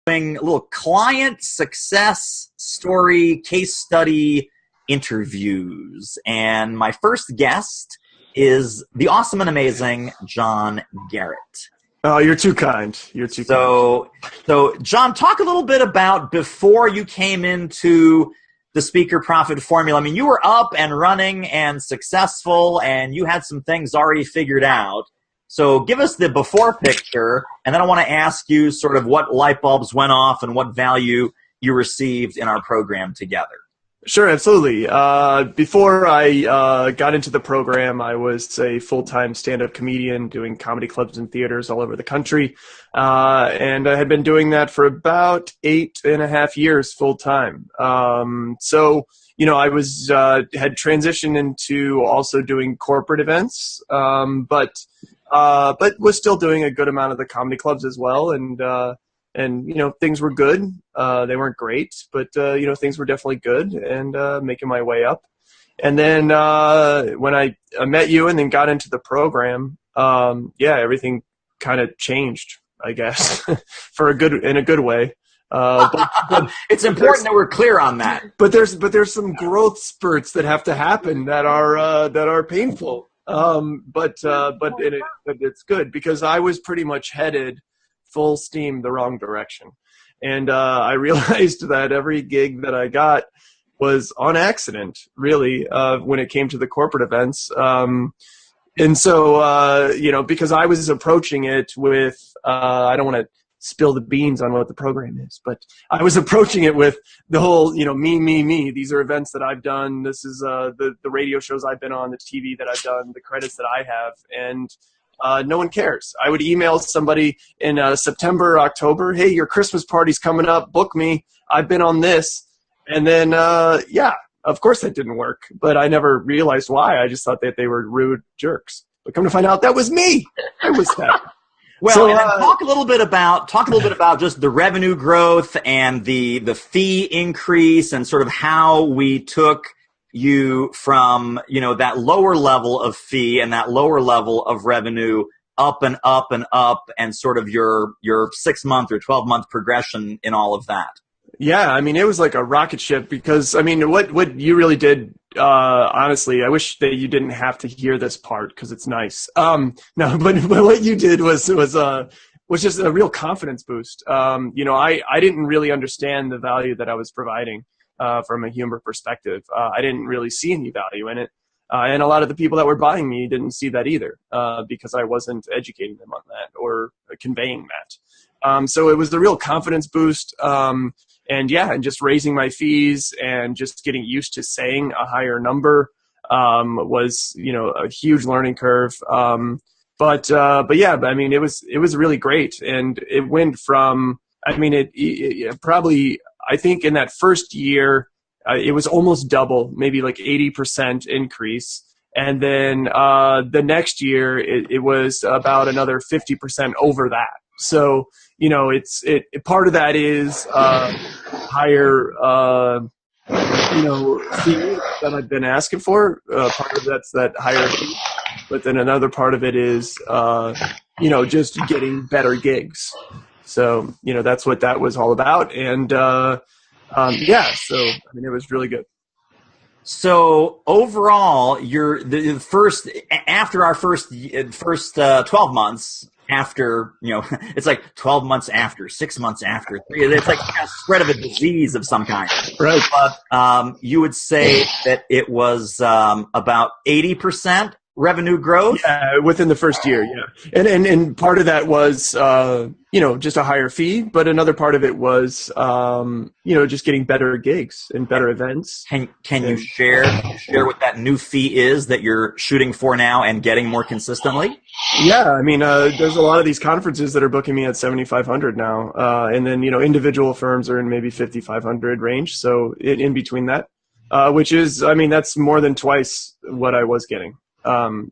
doing a little client success story case study interviews. And my first guest is the awesome and amazing John Garrett. Oh, you're too kind. You're too kind. So John, talk a little bit about before you came into the Speaker Profit Formula. I mean, you were up and running and successful, and you had some things already figured out. So give us the before picture, and then I want to ask you sort of what light bulbs went off and what value you received in our program together. Sure, absolutely. Before I got into the program, I was a full-time stand-up comedian doing comedy clubs and theaters all over the country. And I had been doing that for about 8.5 years full-time. So, I was had transitioned into also doing corporate events, but was still doing a good amount of the comedy clubs as well. And things were good. They weren't great, but things were definitely good, and making my way up. And then when I met you and then got into the program, everything kind of changed, I guess, in a good way. But it's important that we're clear on that. But there's some growth spurts that have to happen that are painful. But it's good because I was pretty much headed full steam the wrong direction. And I realized that every gig that I got was on accident, really, when it came to the corporate events. And so, because I was approaching it with, I don't want to spill the beans on what the program is, but I was approaching it with the whole, me. These are events that I've done. This is the radio shows I've been on, the TV that I've done, the credits that I have. And no one cares. I would email somebody in September, October, hey, your Christmas party's coming up, book me. I've been on this. And then, of course that didn't work, but I never realized why. I just thought that they were rude jerks. But come to find out, that was me. I was that. Well, so, and then talk a little bit about just the revenue growth and the fee increase and sort of how we took you from, that lower level of fee and that lower level of revenue up and up and up, and sort of your 6-month or 12-month progression in all of that. Yeah, it was like a rocket ship because, what you really did, honestly, I wish that you didn't have to hear this part because it's nice. No, but what you did was just a real confidence boost. I didn't really understand the value that I was providing from a humor perspective. I didn't really see any value in it. And a lot of the people that were buying me didn't see that either because I wasn't educating them on that or conveying that. So it was the real confidence boost. And just raising my fees and just getting used to saying a higher number was, a huge learning curve. But it was really great. And it went from, it probably, I think in that first year, it was almost double, maybe like 80% increase. And then the next year, it was about another 50% over that. So, part of that is higher, fee that I've been asking for. Part of that's that higher fee. But then another part of it is, just getting better gigs. So, that's what that was all about. And, it was really good. So overall, after our first 12 months, after, it's like 12 months after, 6 months after, it's like a spread of a disease of some kind. Right. But you would say that it was about 80% revenue growth? Yeah, within the first year, yeah. And part of that was, just a higher fee, but another part of it was, just getting better gigs and better events. Can you share what that new fee is that you're shooting for now and getting more consistently? Yeah, there's a lot of these conferences that are booking me at $7,500 now. And then, individual firms are in maybe $5,500 range. So in between that, which is, that's more than twice what I was getting.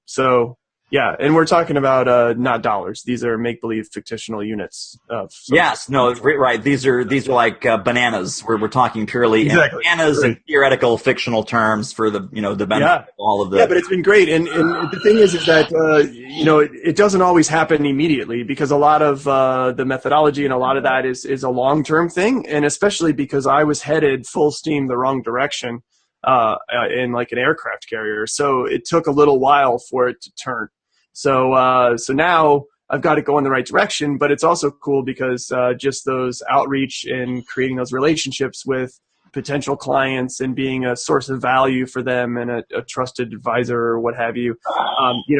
So Yeah, and we're talking about not dollars. These are make-believe fictional units of some Yes, no, right. These are like bananas. We're talking purely in exactly. bananas Great. and theoretical fictional terms for the the benefit Yeah. of all of Yeah, the. but it's been great. And the thing is that, it doesn't always happen immediately because a lot of the methodology and a lot of that is a long-term thing. And especially because I was headed full steam the wrong direction in like an aircraft carrier. So it took a little while for it to turn. So now I've got it going the right direction, but it's also cool because just those outreach and creating those relationships with potential clients and being a source of value for them and a trusted advisor or what have you.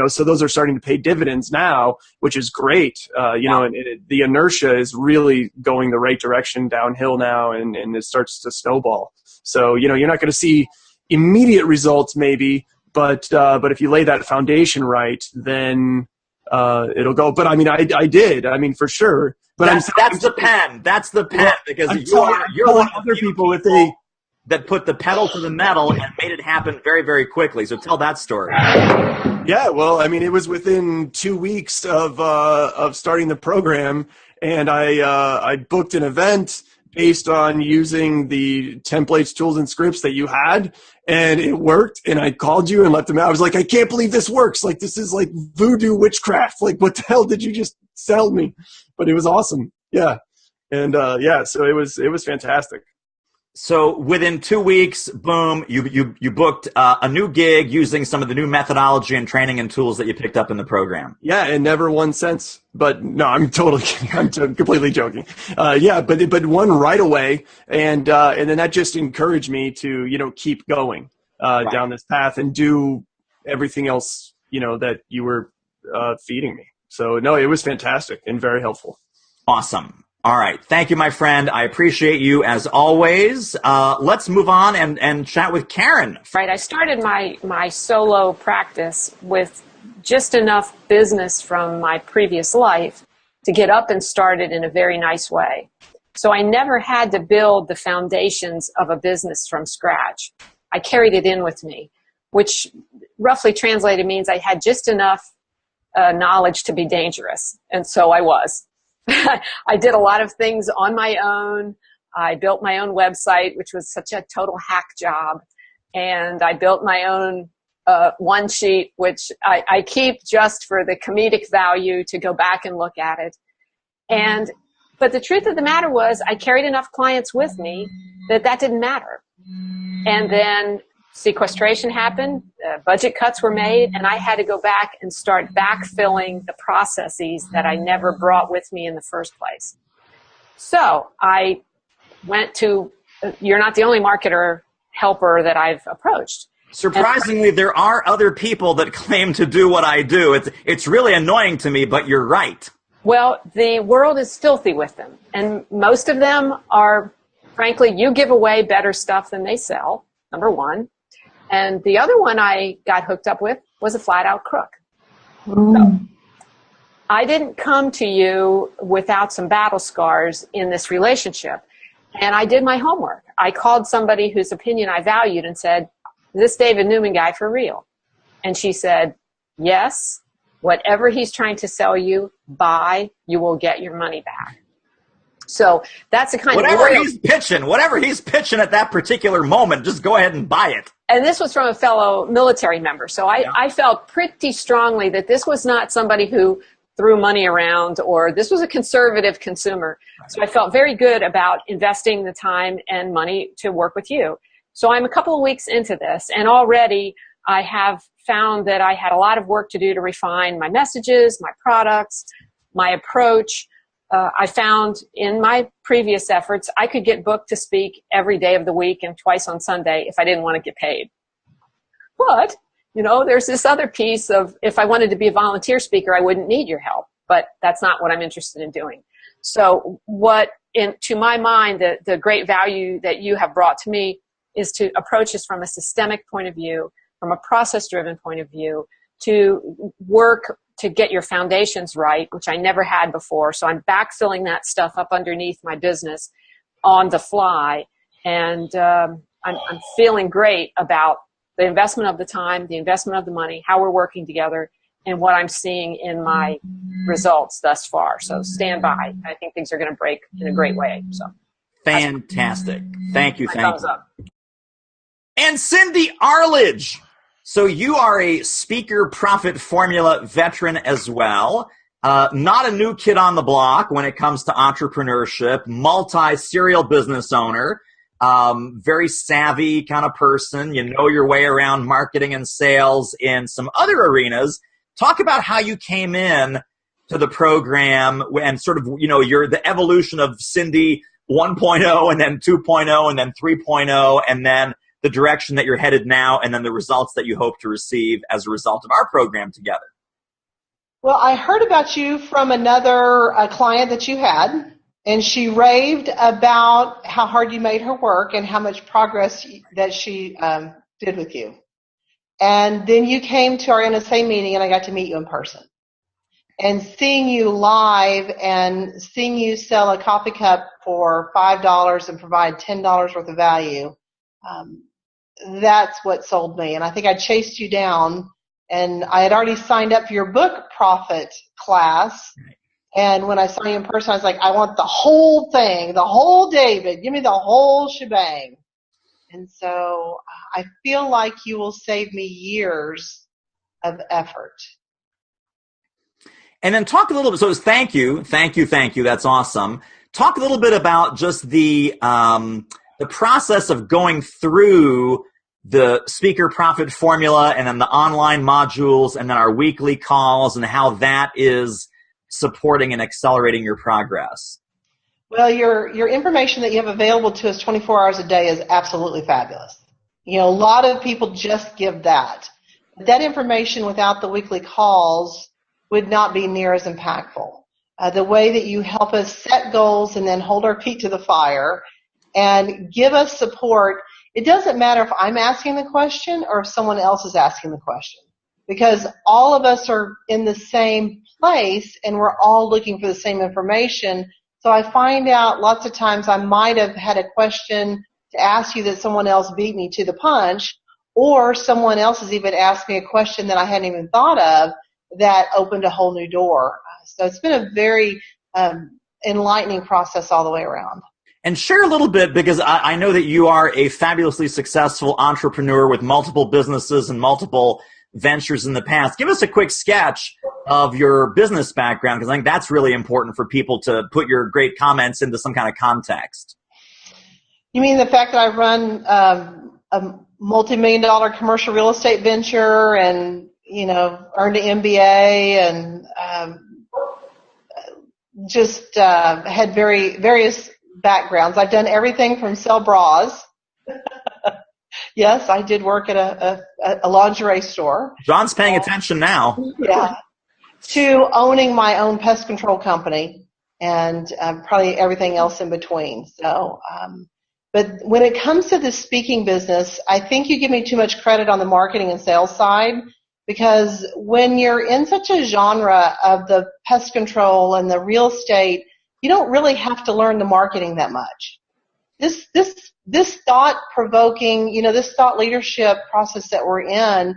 So those are starting to pay dividends now, which is great. And the inertia is really going the right direction downhill now, and it starts to snowball. So, you're not going to see immediate results maybe, but if you lay that foundation right, then it'll go. But I mean, I did. I mean, for sure. But that's the pen. That's the pen, because you're one of the few people that put the pedal to the metal and made it happen very, very quickly. So tell that story. Yeah, well, I mean, it was within 2 weeks of starting the program, and I booked an event based on using the templates, tools, and scripts that you had, and it worked. And I called you and let them out. I was like, I can't believe this works. Like, this is like voodoo witchcraft. Like, what the hell did you just sell me? But it was awesome. Yeah. And so it was fantastic. So within 2 weeks, boom, you booked a new gig using some of the new methodology and training and tools that you picked up in the program. Yeah, and never won cents. But no, I'm totally kidding. I'm completely joking. But won right away, and then that just encouraged me to keep going down this path and do everything else that you were feeding me. So no, it was fantastic and very helpful. Awesome. All right. Thank you, my friend. I appreciate you as always. Let's move on and chat with Karen. Right. I started my solo practice with just enough business from my previous life to get up and started in a very nice way. So I never had to build the foundations of a business from scratch. I carried it in with me, which roughly translated means I had just enough knowledge to be dangerous. And so I was. I did a lot of things on my own. I built my own website, which was such a total hack job. And I built my own one sheet, which I keep just for the comedic value to go back and look at it. But the truth of the matter was I carried enough clients with me that didn't matter. And then sequestration happened, budget cuts were made, and I had to go back and start backfilling the processes that I never brought with me in the first place. So I went to, you're not the only marketer helper that I've approached. Surprisingly, there are other people that claim to do what I do. It's really annoying to me, but you're right. Well, the world is filthy with them, and most of them are, frankly, you give away better stuff than they sell, number one. And the other one I got hooked up with was a flat-out crook. So I didn't come to you without some battle scars in this relationship. And I did my homework. I called somebody whose opinion I valued and said, is this David Newman guy for real? And she said, yes, whatever he's trying to sell you, buy, you will get your money back. So that's the kind whatever he's pitching at that particular moment, just go ahead and buy it. And this was from a fellow military member. So I felt pretty strongly that this was not somebody who threw money around, or this was a conservative consumer. So I felt very good about investing the time and money to work with you. So I'm a couple of weeks into this, and already I have found that I had a lot of work to do to refine my messages, my products, my approach. I found in my previous efforts, I could get booked to speak every day of the week and twice on Sunday if I didn't want to get paid. But, there's this other piece of if I wanted to be a volunteer speaker, I wouldn't need your help. But that's not what I'm interested in doing. So to my mind, the great value that you have brought to me is to approach this from a systemic point of view, from a process-driven point of view, to work to get your foundations right, which I never had before. So I'm backfilling that stuff up underneath my business on the fly. And I'm feeling great about the investment of the time, the investment of the money, how we're working together, in what I'm seeing in my results thus far. So stand by. I think things are going to break in a great way. So fantastic. Thank you. thumbs up. And Cindy Arledge. So you are a speaker profit formula veteran as well. Not a new kid on the block when it comes to entrepreneurship, multi-serial business owner, very savvy kind of person. You know your way around marketing and sales in some other arenas. Talk about how you came in to the program and sort of, the evolution of Cindy 1.0 and then 2.0 and then 3.0 and then the direction that you're headed now and then the results that you hope to receive as a result of our program together. Well, I heard about you from another client that you had, and she raved about how hard you made her work and how much progress that she did with you. And then you came to our NSA meeting, and I got to meet you in person. And seeing you live and seeing you sell a coffee cup for $5 and provide $10 worth of value, that's what sold me. And I think I chased you down, and I had already signed up for your book profit class. And when I saw you in person, I was like, I want the whole thing, the whole David. Give me the whole shebang. And so I feel like you will save me years of effort. And then talk a little bit. So it's thank you. That's awesome. Talk a little bit about just the process of going through the speaker profit formula and then the online modules and then our weekly calls and how that is supporting and accelerating your progress. Well, your information that you have available to us 24 hours a day is absolutely fabulous. A lot of people just give that. That information without the weekly calls would not be near as impactful. The way that you help us set goals and then hold our feet to the fire and give us support, it doesn't matter if I'm asking the question or if someone else is asking the question, because all of us are in the same place and we're all looking for the same information. So I find out lots of times I might have had a question to ask you that someone else beat me to the punch, or someone else has even asked me a question that I hadn't even thought of that opened a whole new door. So it's been a very enlightening process all the way around. And share a little bit, because I know that you are a fabulously successful entrepreneur with multiple businesses and multiple ventures in the past. Give us a quick sketch of your business background, because I think that's really important for people to put your great comments into some kind of context. You mean the fact that I run a multi-million-dollar commercial real estate venture and, earned an MBA and just had various backgrounds. I've done everything from sell bras. Yes, I did work at a lingerie store. John's paying attention now. Yeah. To owning my own pest control company and probably everything else in between. So, but when it comes to the speaking business, I think you give me too much credit on the marketing and sales side, because when you're in such a genre of the pest control and the real estate, you don't really have to learn the marketing that much. This thought-provoking, this thought leadership process that we're in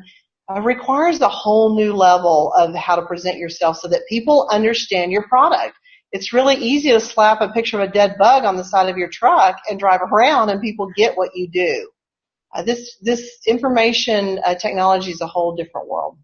requires a whole new level of how to present yourself so that people understand your product. It's really easy to slap a picture of a dead bug on the side of your truck and drive around and people get what you do. This information technology is a whole different world.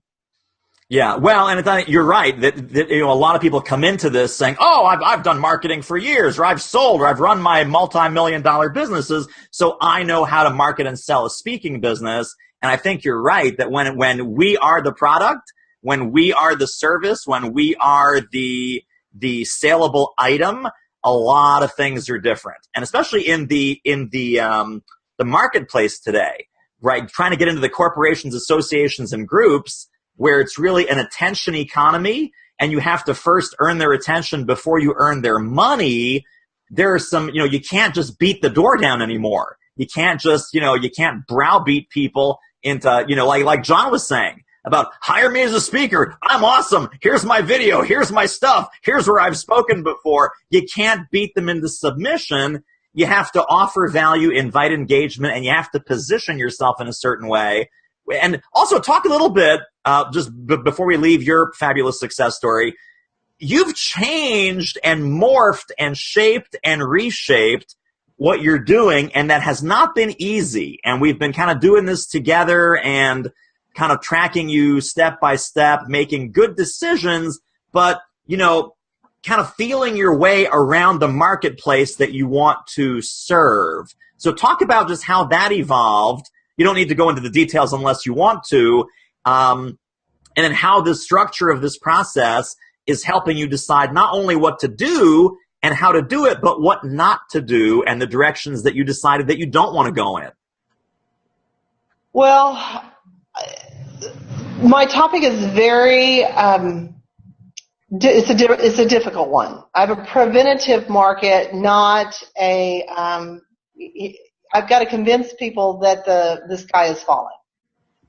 Yeah, well, and you're right that a lot of people come into this saying, "Oh, I've done marketing for years, or I've sold, or I've run my multi-million-dollar businesses, so I know how to market and sell a speaking business." And I think you're right that when we are the product, when we are the service, when we are the saleable item, a lot of things are different, and especially in the marketplace today, right? Trying to get into the corporations, associations, and groups, where it's really an attention economy and you have to first earn their attention before you earn their money. There are some, you can't just beat the door down anymore. You can't just, you can't browbeat people into, like John was saying about hire me as a speaker. I'm awesome. Here's my video. Here's my stuff. Here's where I've spoken before. You can't beat them into submission. You have to offer value, invite engagement, and you have to position yourself in a certain way. And also talk a little bit before we leave your fabulous success story, you've changed and morphed and shaped and reshaped what you're doing, and that has not been easy. And we've been kind of doing this together and kind of tracking you step by step, making good decisions, but, kind of feeling your way around the marketplace that you want to serve. So talk about just how that evolved. You don't need to go into the details unless you want to. And then how the structure of this process is helping you decide not only what to do and how to do it, but what not to do and the directions that you decided that you don't want to go in. Well, my topic is very, it's a difficult one. I have a preventative market, not a, I've got to convince people that the sky is falling.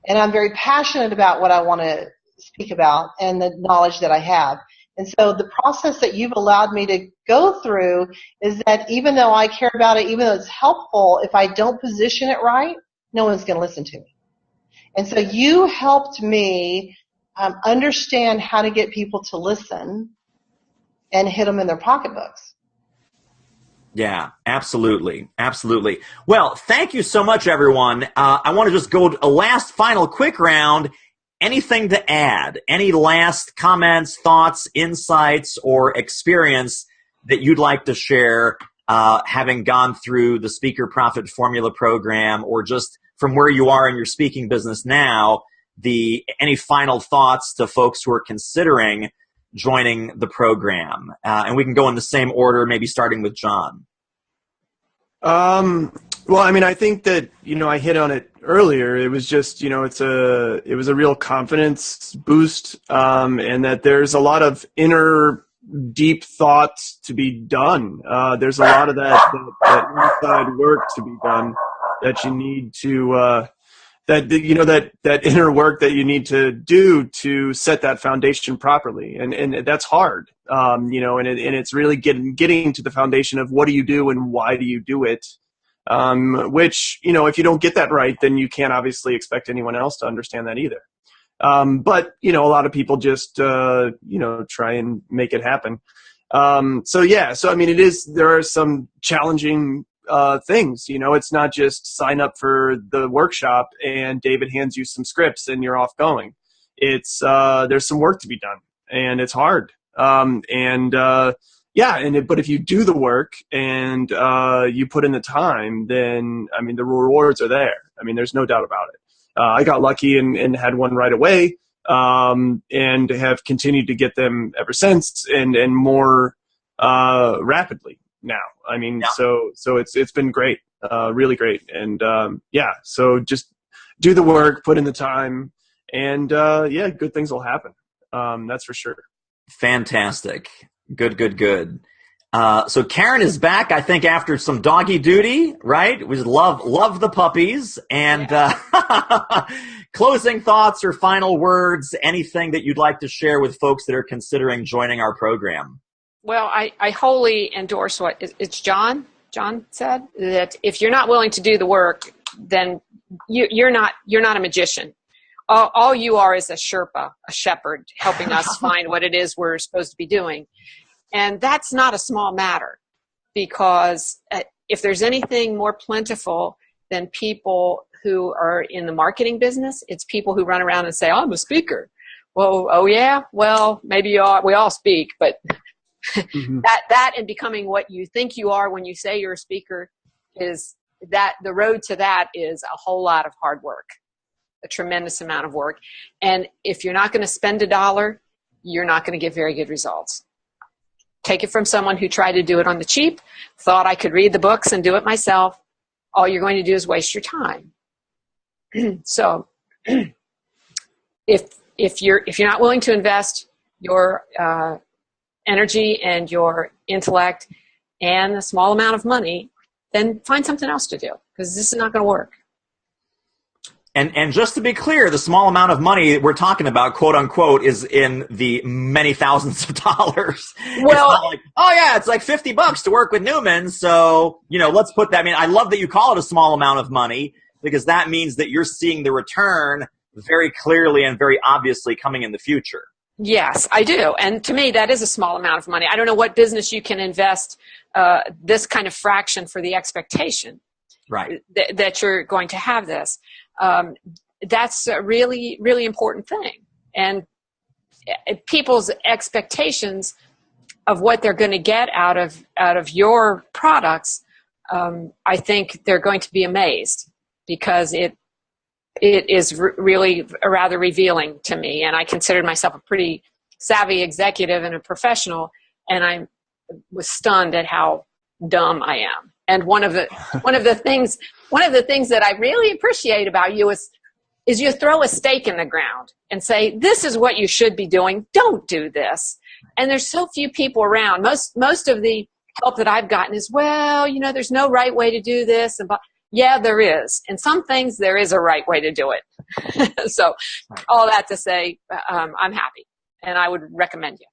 And I'm very passionate about what I want to speak about and the knowledge that I have. And so the process that you've allowed me to go through is that even though I care about it, even though it's helpful, if I don't position it right, no one's going to listen to me. And so you helped me understand how to get people to listen and hit them in their pocketbooks. Yeah, absolutely. Absolutely. Well, thank you so much, everyone. I want to just go a last final quick round. Anything to add? Any last comments, thoughts, insights, or experience that you'd like to share, having gone through the Speaker Profit Formula program, or just from where you are in your speaking business now, any final thoughts to folks who are considering joining the program? And we can go in the same order, maybe starting with John. Well, I mean, I think that, I hit on it earlier. It was just, it was a real confidence boost, and that there's a lot of inner deep thoughts to be done. There's a lot of that inside work to be done that you need to, that inner work that you need to do to set that foundation properly. And that's hard. And it's really getting to the foundation of what do you do and why do you do it? Which, if you don't get that right, then you can't obviously expect anyone else to understand that either. But a lot of people just, try and make it happen. So I mean, there are some challenging things. It's not just sign up for the workshop and David hands you some scripts and you're off going. It's there's some work to be done, and it's hard. But if you do the work and you put in the time, then I mean the rewards are there. I mean, there's no doubt about it. I got lucky and had one right away, and have continued to get them ever since, and more rapidly now. I mean, so it's been great, really great, and so just do the work, put in the time, and good things will happen. That's for sure. Fantastic. Good. So Karen is back, I think, after some doggy duty, right? We love the puppies. And closing thoughts or final words, anything that you'd like to share with folks that are considering joining our program? Well, I wholly endorse what it's John said, that if you're not willing to do the work, then you're not a magician. All you are is a Sherpa, a shepherd, helping us find what it is we're supposed to be doing. And that's not a small matter, because if there's anything more plentiful than people who are in the marketing business, it's people who run around and say, I'm a speaker. Well, oh yeah? Well, maybe you are. We all speak, but mm-hmm. that and becoming what you think you are when you say you're a speaker, is that the road to that is a whole lot of hard work, a tremendous amount of work. And if you're not going to spend $1, you're not going to get very good results. Take it from someone who tried to do it on the cheap, thought I could read the books and do it myself. All you're going to do is waste your time. So if you're not willing to invest your energy and your intellect and a small amount of money, then find something else to do, because this is not going to work. And just to be clear, the small amount of money we're talking about, quote unquote, is in the many thousands of dollars. Well, it's not like, it's like $50 to work with Newman. So, let's put that. I mean, I love that you call it a small amount of money, because that means that you're seeing the return very clearly and very obviously coming in the future. Yes, I do. And to me, that is a small amount of money. I don't know what business you can invest this kind of fraction for the expectation Right. that you're going to have this. That's a really, really important thing. And people's expectations of what they're going to get out of your products, I think they're going to be amazed, because it is really rather revealing to me. And I considered myself a pretty savvy executive and a professional, and I was stunned at how dumb I am. And one of the things that I really appreciate about you is you throw a stake in the ground and say, this is what you should be doing. Don't do this. And there's so few people around. Most of the help that I've gotten is, well, there's no right way to do this. And yeah, there is. And some things there is a right way to do it. So all that to say, I'm happy, and I would recommend you.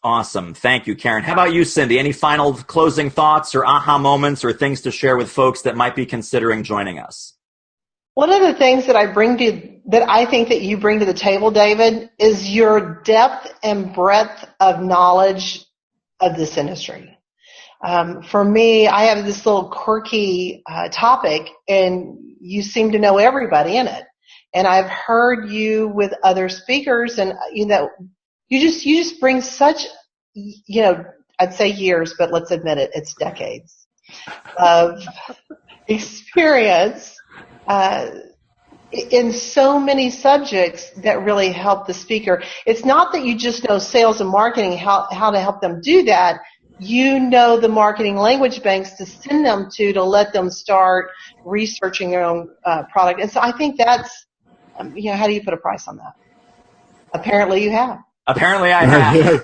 Awesome. Thank you, Karen. How about you, Cindy? Any final closing thoughts or aha moments or things to share with folks that might be considering joining us? One of the things that I think that you bring to the table, David, is your depth and breadth of knowledge of this industry. For me, I have this little quirky topic, and you seem to know everybody in it. And I've heard you with other speakers, and you just bring such, I'd say years, but let's admit it, it's decades of experience in so many subjects that really help the speaker. It's not that you just know sales and marketing, how to help them do that. You know the marketing language banks to send them to let them start researching their own product. And so I think that's, how do you put a price on that? Apparently you have. Apparently I have.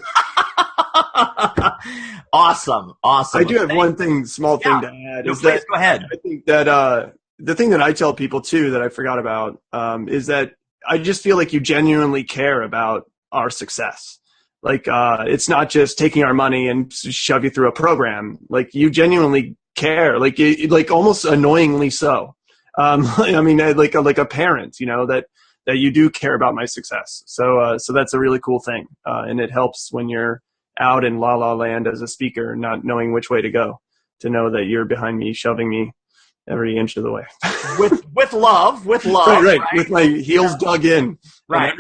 Awesome. I do have one small thing to add. Please go ahead. I think that the thing that I tell people too that I forgot about is that I just feel like you genuinely care about our success. Like it's not just taking our money and shove you through a program. Like you genuinely care, like almost annoyingly so. I mean, like a parent, that you do care about my success. So that's a really cool thing, and it helps when you're out in la la land as a speaker, not knowing which way to go, to know that you're behind me, shoving me every inch of the way. with love. Right. With my heels dug in. Right.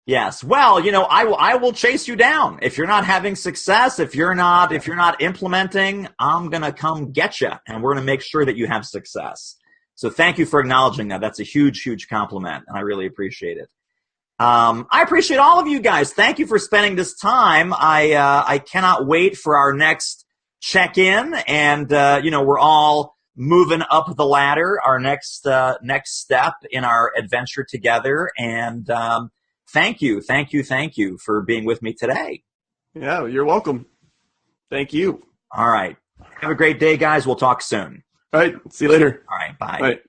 Yes. Well, I will chase you down. If you're not having success, if you're not implementing, I'm going to come get you, and we're going to make sure that you have success. So thank you for acknowledging that. That's a huge, huge compliment, and I really appreciate it. I appreciate all of you guys. Thank you for spending this time. I cannot wait for our next check-in, and we're all moving up the ladder, our next step in our adventure together, and thank you for being with me today. Yeah, you're welcome. Thank you. All right. Have a great day, guys. We'll talk soon. All right. See you later. All right. Bye. All right.